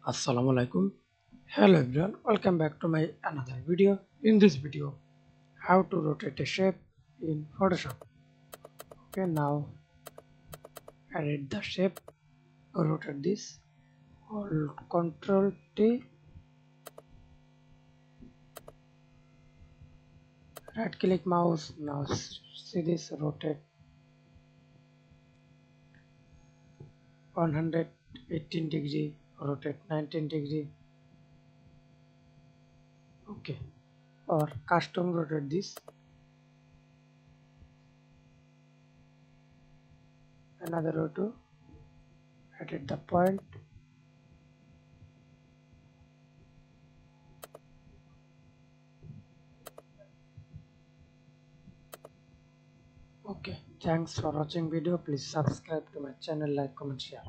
Assalamualaikum. Hello everyone, welcome back to my another video. In this video, how to rotate a shape in Photoshop. Okay, now edit the shape, rotate this, hold Ctrl T, right click mouse, now see this, rotate 118 degree, rotate 19 degree, okay, or custom rotate this, another roto, edit the point, okay. Thanks for watching video. Please subscribe to my channel, like, comment, share.